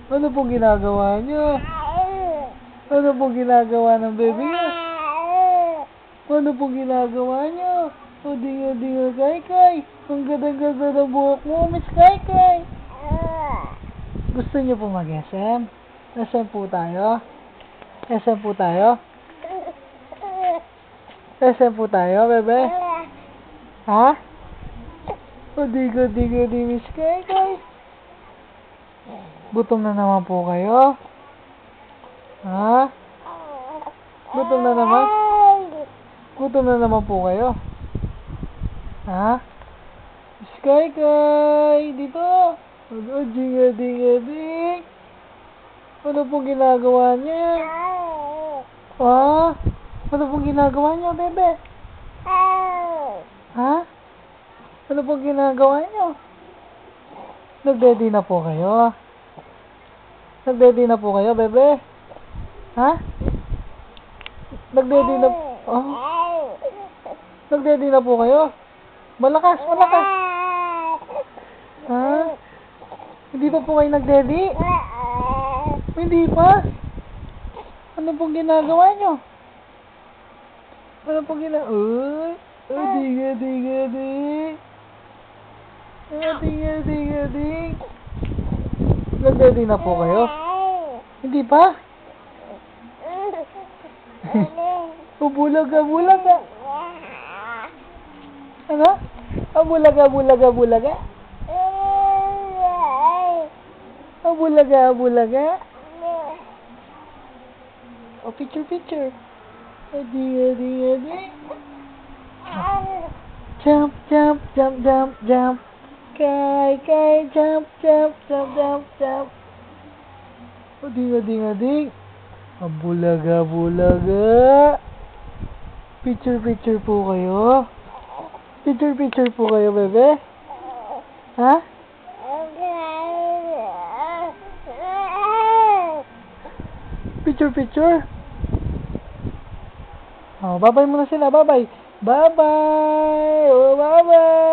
Ano pong ginagawa niyo? Ano pong ginagawa ng baby niyo? Ano pong ginagawa niyo? O dinga-dinga Kai. Ang ganda-ganda ng buhok mo, Miss Kai. Gusto niyo po mag-SM? SM po tayo? SM po tayo? SM po tayo, bebe? Ha? O dinga-dinga di Miss Kai. Gutom na naman po kayo? Ha? Gutom na naman? Gutom na naman po kayo? Ha? Miss Kai, dito! Ding! Ano pong ginagawa niya? Ha? Ano pong ginagawa niya, bebe? Ha? Ano pong ginagawa niyo? Nag-ready na po kayo? Nag-ready na po kayo, bebe? Ha? Nag-ready na... Oh? Nag-ready na po kayo? Malakas! Ha? Hindi pa po kayo nag-ready? Hindi pa? Ano pong ginagawa nyo? Ano pong ginagawa? Uy! Ding! Nag-ready na po kayo? Hindi pa? Bulaga. Ano? Bulaga. Bulaga. Oh, picture. Ding. Jump. Kai, jump. Oh, ding. Bulaga. Picture po kayo. Picture po kayo, bebe. Ha? Picture. Oh, bye-bye muna sila. Bye-bye. Oh, bye-bye.